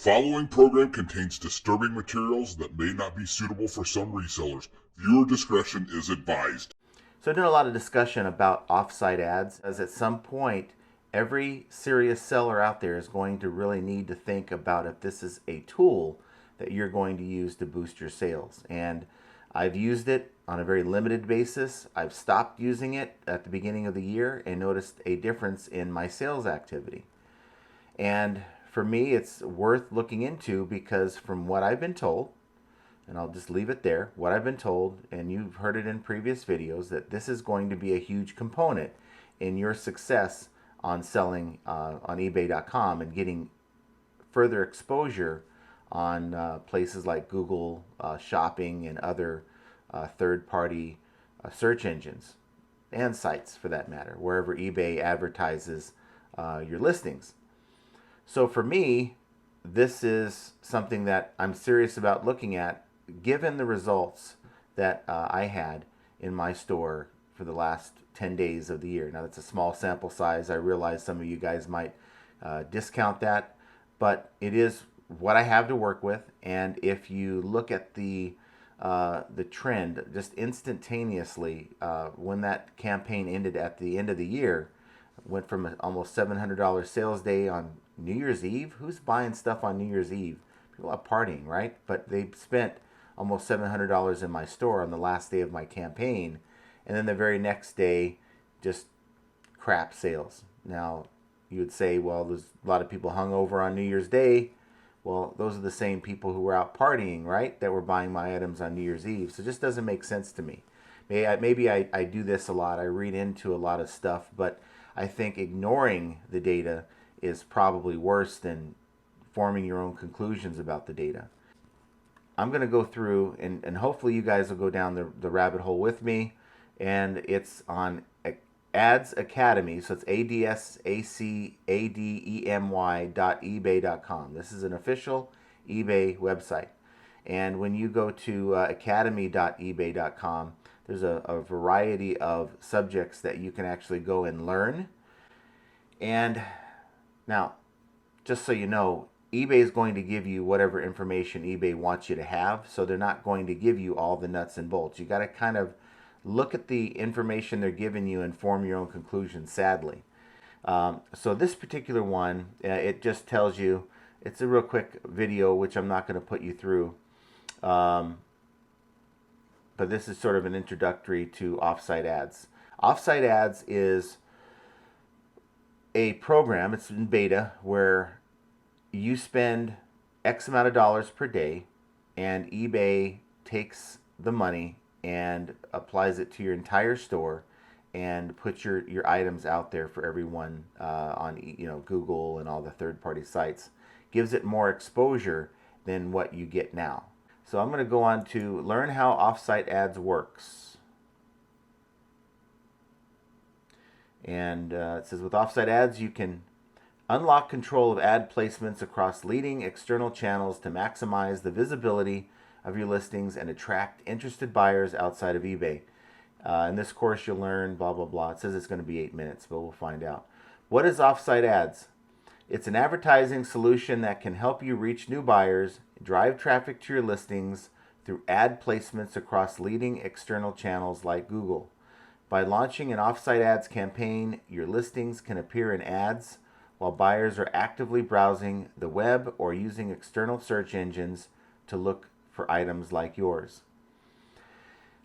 following program contains disturbing materials that may not be suitable for some resellers. Viewer discretion is advised. So I did a lot of discussion about offsite ads, as at some point every serious seller out there is going to really need to think about if this is a tool that you're going to use to boost your sales. And I've used it on a very limited basis. I've stopped using it at the beginning of the year and noticed a difference in my sales activity. And for me, it's worth looking into because from what I've been told, and I'll just leave it there, what I've been told, and you've heard it in previous videos, that this is going to be a huge component in your success on selling on eBay.com and getting further exposure on places like Google Shopping and other third-party search engines and sites for that matter, wherever eBay advertises your listings. So for me, this is something that I'm serious about looking at, given the results that I had in my store for the last 10 days of the year. Now, that's a small sample size. I realize some of you guys might discount that, but it is what I have to work with. And if you look at the trend just instantaneously, when that campaign ended at the end of the year, went from an almost $700 sales day on New Year's Eve. Who's buying stuff on New Year's Eve? People are partying, right? But they spent almost $700 in my store on the last day of my campaign, and then the very next day, just crap sales. Now, you would say, well, there's a lot of people hung over on New Year's Day. Well, those are the same people who were out partying, right, that were buying my items on New Year's Eve. So it just doesn't make sense to me. Maybe I do this a lot. I read into a lot of stuff, but I think ignoring the data is probably worse than forming your own conclusions about the data. I'm going to go through, and hopefully you guys will go down the rabbit hole with me, and it's on Ads Academy, so it's adsacademy.ebay.com. This is an official eBay website. And when you go to academy.ebay.com, there's a variety of subjects that you can actually go and learn. And now, just so you know, eBay is going to give you whatever information eBay wants you to have, so they're not going to give you all the nuts and bolts. You got to kind of look at the information they're giving you and form your own conclusions, sadly. So this particular one, it just tells you, it's a real quick video, which I'm not going to put you through. But this is sort of an introductory to offsite ads. Offsite ads is a program, it's in beta, where you spend X amount of dollars per day and eBay takes the money and applies it to your entire store and puts your items out there for everyone on Google and all the third-party sites. Gives it more exposure than what you get now. So I'm going to go on to learn how offsite ads works. And it says with offsite ads you can unlock control of ad placements across leading external channels to maximize the visibility of your listings and attract interested buyers outside of eBay. In this course you'll learn blah blah blah. It says it's going to be 8 minutes, but we'll find out. What is offsite ads? It's an advertising solution that can help you reach new buyers, drive traffic to your listings through ad placements across leading external channels like Google. By launching an offsite ads campaign, your listings can appear in ads while buyers are actively browsing the web or using external search engines to look for items like yours.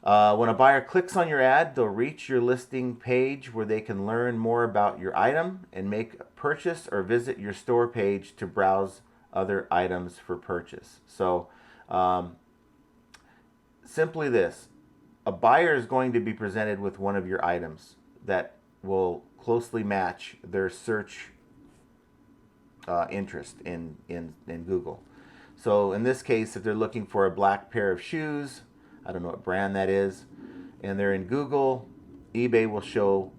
When a buyer clicks on your ad, they'll reach your listing page where they can learn more about your item and make a purchase or visit your store page to browse other items for purchase. So simply this, a buyer is going to be presented with one of your items that will closely match their search interest in Google. So in this case, if they're looking for a black pair of shoes, I don't know what brand that is, and they're in Google, eBay will show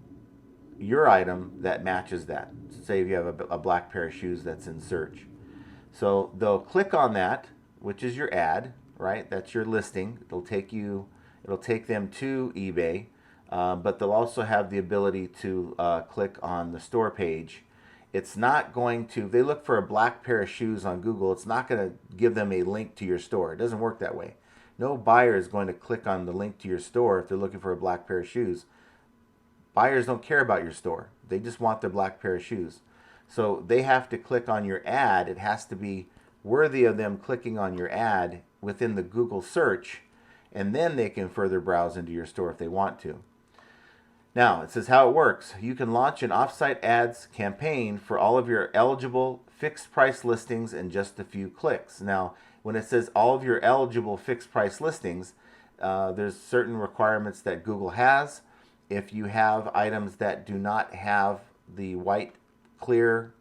your item that matches that. Say if you have a black pair of shoes that's in search. So they'll click on that, which is your ad, right? That's your listing. It'll take them to eBay, but they'll also have the ability to click on the store page it's not going to, if they look for a black pair of shoes on Google, it's not going to give them a link to your store. It doesn't work that way. No buyer is going to click on the link to your store if they're looking for a black pair of shoes. Buyers don't care about your store. They just want their black pair of shoes. So they have to click on your ad. It has to be worthy of them clicking on your ad within the Google search, and then they can further browse into your store if they want to. Now, it says how it works. You can launch an offsite ads campaign for all of your eligible fixed price listings in just a few clicks. Now, when it says all of your eligible fixed price listings, there's certain requirements that Google has. If you have items that do not have the white clear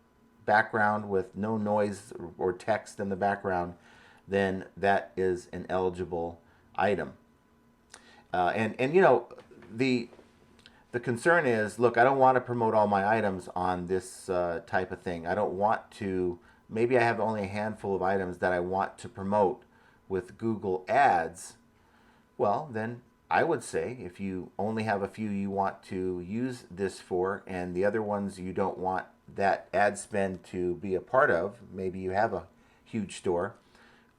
background with no noise or text in the background, then that is an eligible item. And you know, the concern is, look, I don't want to promote all my items on this type of thing. I don't want to, maybe I have only a handful of items that I want to promote with Google Ads. Well, then I would say if you only have a few you want to use this for, and the other ones you don't want that ad spend to be a part of, maybe you have a huge store.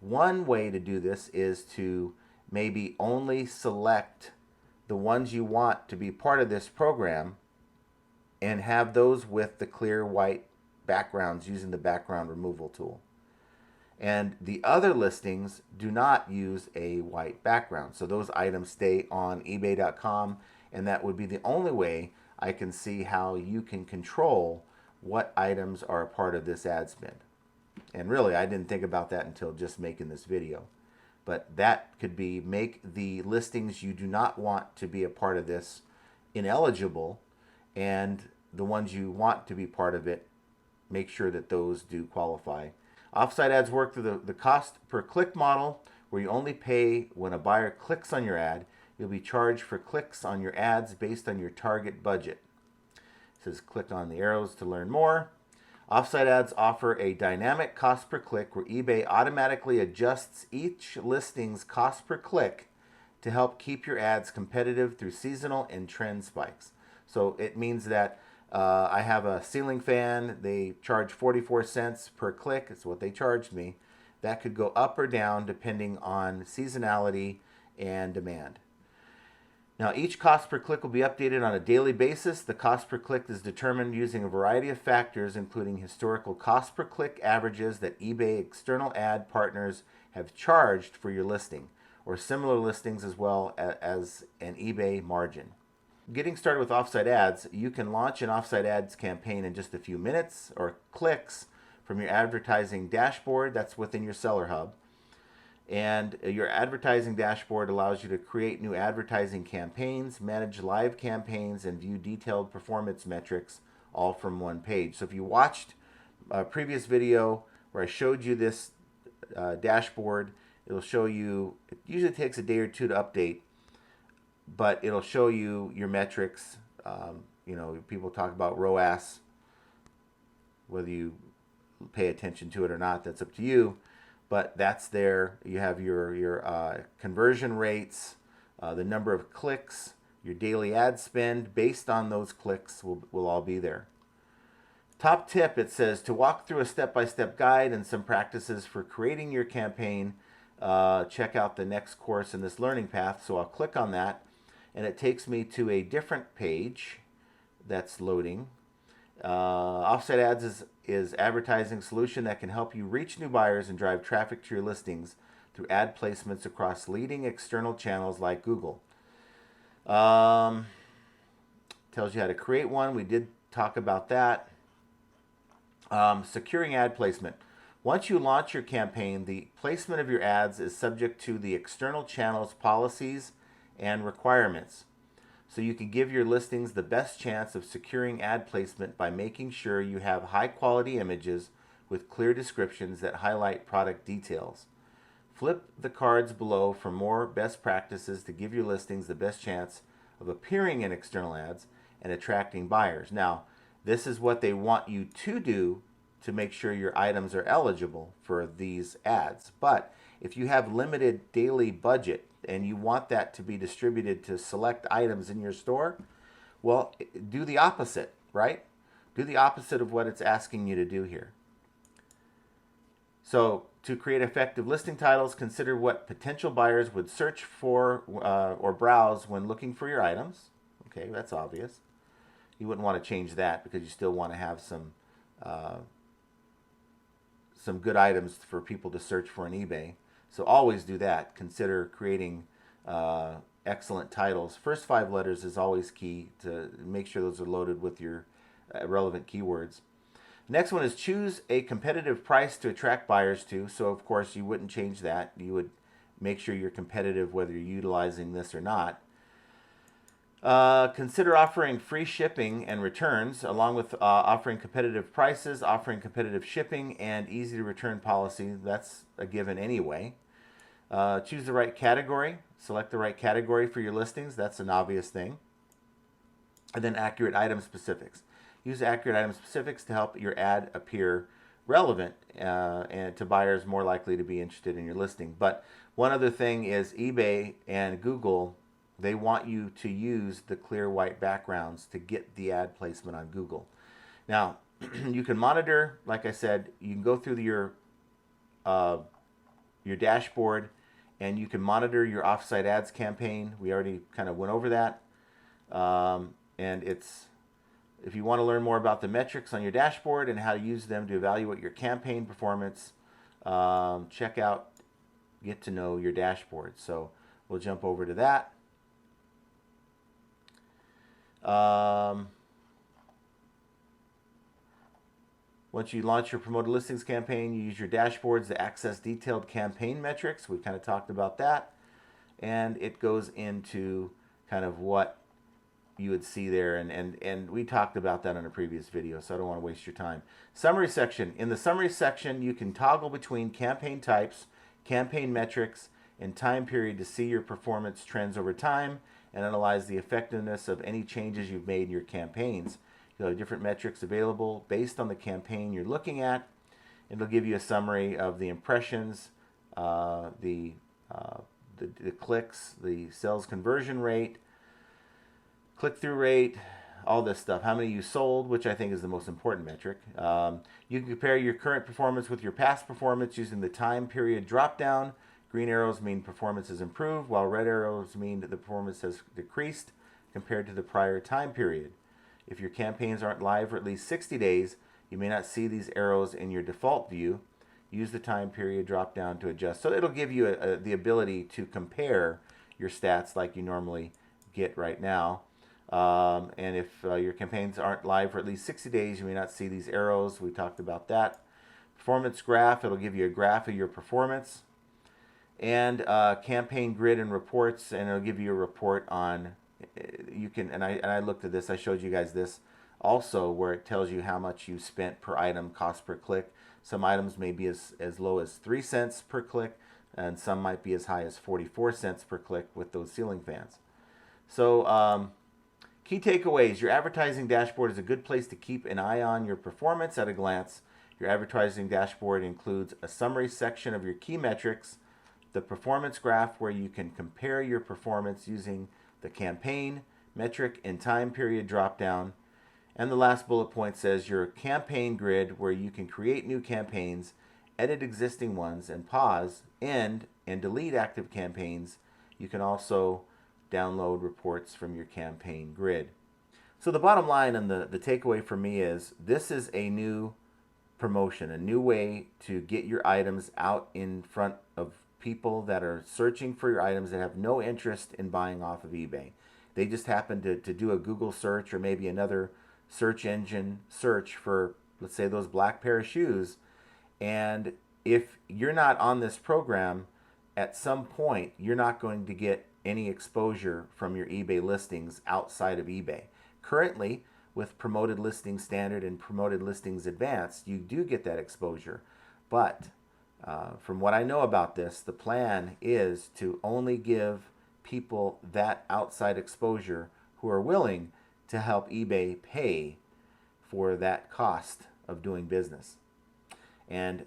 One way to do this is to maybe only select the ones you want to be part of this program and have those with the clear white backgrounds using the background removal tool. And the other listings do not use a white background. So those items stay on eBay.com, and that would be the only way I can see how you can control what items are a part of this ad spend. And really, I didn't think about that until just making this video. But that could be make the listings you do not want to be a part of this ineligible, and the ones you want to be part of it, make sure that those do qualify. Offsite ads work through the cost per click model, where you only pay when a buyer clicks on your ad. You'll be charged for clicks on your ads based on your target budget. It says click on the arrows to learn more. Offsite ads offer a dynamic cost per click where eBay automatically adjusts each listing's cost per click to help keep your ads competitive through seasonal and trend spikes. So it means that I have a ceiling fan. They charge 44 cents per click. It's what they charged me. That could go up or down depending on seasonality and demand. Now, each cost per click will be updated on a daily basis. The cost per click is determined using a variety of factors, including historical cost per click averages that eBay external ad partners have charged for your listing, or similar listings, as well as an eBay margin. Getting started with offsite ads, you can launch an offsite ads campaign in just a few minutes or clicks from your advertising dashboard that's within your Seller Hub. And your advertising dashboard allows you to create new advertising campaigns, manage live campaigns, and view detailed performance metrics all from one page. So if you watched a previous video where I showed you this dashboard, it'll show you, it usually takes a day or two to update, but it'll show you your metrics. You know, people talk about ROAS, whether you pay attention to it or not, that's up to you. But that's there. You have your conversion rates, the number of clicks, your daily ad spend based on those clicks will all be there. Top tip, it says to walk through a step-by-step guide and some practices for creating your campaign, check out the next course in this learning path. So I'll click on that, and it takes me to a different page that's loading. Offsite ads is advertising solution that can help you reach new buyers and drive traffic to your listings through ad placements across leading external channels like Google. Tells you how to create one. We did talk about that. Securing ad placement. Once you launch your campaign, the placement of your ads is subject to the external channel's policies and requirements. So you can give your listings the best chance of securing ad placement by making sure you have high quality images with clear descriptions that highlight product details. Flip the cards below for more best practices to give your listings the best chance of appearing in external ads and attracting buyers. Now, this is what they want you to do to make sure your items are eligible for these ads. But if you have limited daily budget and you want that to be distributed to select items in your store, well, do the opposite, right? Do the opposite of what it's asking you to do here. So to create effective listing titles, consider what potential buyers would search for or browse when looking for your items. Okay, that's obvious. You wouldn't want to change that because you still want to have some good items for people to search for on eBay. So always do that. Consider creating excellent titles. First 5 letters is always key to make sure those are loaded with your relevant keywords. Next one is choose a competitive price to attract buyers to. So of course you wouldn't change that. You would make sure you're competitive whether you're utilizing this or not. Consider offering free shipping and returns, along with offering competitive prices, offering competitive shipping, and easy to return policy. That's a given anyway. Choose the right category. Select the right category for your listings. That's an obvious thing. And then accurate item specifics. Use accurate item specifics to help your ad appear relevant and to buyers more likely to be interested in your listing. But one other thing is eBay and Google, they want you to use the clear white backgrounds to get the ad placement on Google. Now, you can monitor, like I said, you can go through your dashboard and you can monitor your offsite ads campaign. We already kind of went over that. And if you want to learn more about the metrics on your dashboard and how to use them to evaluate your campaign performance, check out Get to Know Your Dashboard. So we'll jump over to that. Once you launch your promoted listings campaign, you use your dashboards to access detailed campaign metrics. We kind of talked about that. And it goes into kind of what you would see there, and we talked about that in a previous video, so I don't want to waste your time. Summary section. In the summary section, you can toggle between campaign types, campaign metrics, and time period to see your performance trends over time and analyze the effectiveness of any changes you've made in your campaigns. You'll have different metrics available based on the campaign you're looking at. It'll give you a summary of the impressions, the clicks, the sales conversion rate, click-through rate, all this stuff. How many you sold, which I think is the most important metric. You can compare your current performance with your past performance using the time period drop-down. Green arrows mean performance has improved, while red arrows mean that the performance has decreased compared to the prior time period. If your campaigns aren't live for at least 60 days, you may not see these arrows in your default view. Use the time period drop-down to adjust. So it'll give you the ability to compare your stats like you normally get right now. And if your campaigns aren't live for at least 60 days, you may not see these arrows. We talked about that. Performance graph, it'll give you a graph of your performance. And campaign grid and reports, and it'll give you a report on, you can, and I looked at this, I showed you guys this also, where it tells you how much you spent per item, cost per click. Some items may be as low as 3 cents per click, and some might be as high as 44 cents per click with those ceiling fans. So, key takeaways. Your advertising dashboard is a good place to keep an eye on your performance at a glance. Your advertising dashboard includes a summary section of your key metrics, the performance graph where you can compare your performance using the campaign, metric, and time period dropdown. And the last bullet point says your campaign grid where you can create new campaigns, edit existing ones, and pause, end, and delete active campaigns. You can also download reports from your campaign grid. So the bottom line and the takeaway for me is this is a new promotion, a new way to get your items out in front of people that are searching for your items that have no interest in buying off of eBay. They just happen to do a Google search or maybe another search engine search for, let's say, those black pair of shoes. And if you're not on this program, at some point, you're not going to get any exposure from your eBay listings outside of eBay. Currently, with Promoted Listings Standard and Promoted Listings Advanced, you do get that exposure. But from what I know about this, the plan is to only give people that outside exposure who are willing to help eBay pay for that cost of doing business. And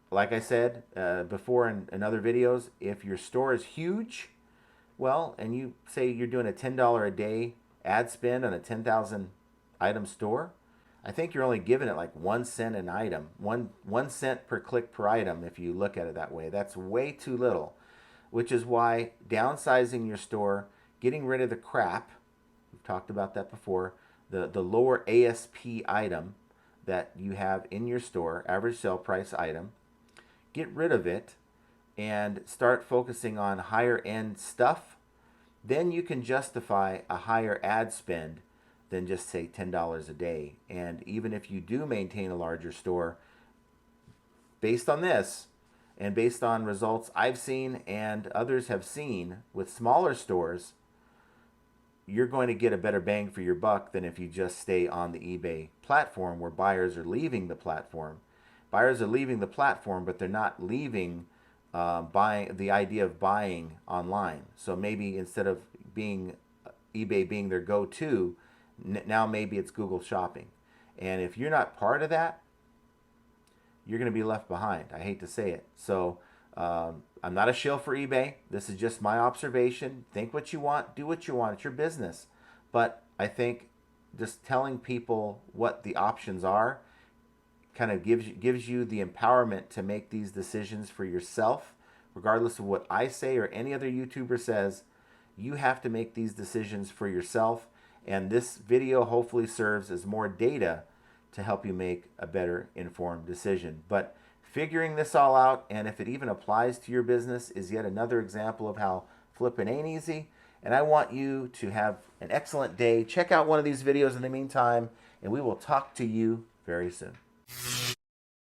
like I said before in other videos, if your store is huge, well, and you say you're doing a $10 a day ad spend on a 10,000 item store, I think you're only giving it like 1 cent an item, one cent per click per item if you look at it that way. That's way too little, which is why downsizing your store, getting rid of the crap, we've talked about that before, the lower ASP item that you have in your store, average sale price item, get rid of it and start focusing on higher end stuff. Then you can justify a higher ad spend than just say $10 a day. And even if you do maintain a larger store, based on this and based on results I've seen and others have seen with smaller stores, you're going to get a better bang for your buck than if you just stay on the eBay platform where buyers are leaving the platform. Buyers are leaving the platform, but they're not leaving buying the idea of buying online. So maybe instead of being eBay being their go-to, now maybe it's Google Shopping. And if you're not part of that, you're going to be left behind. I hate to say it. So I'm not a shill for eBay. This is just my observation. Think what you want, do what you want. It's your business. But I think just telling people what the options are kind of gives you the empowerment to make these decisions for yourself, regardless of what I say or any other YouTuber says. You have to make these decisions for yourself, and this video hopefully serves as more data to help you make a better informed decision. But figuring this all out, and if it even applies to your business, is yet another example of how flipping ain't easy. And I want you to have an excellent day. Check out one of these videos in the meantime, and we will talk to you very soon.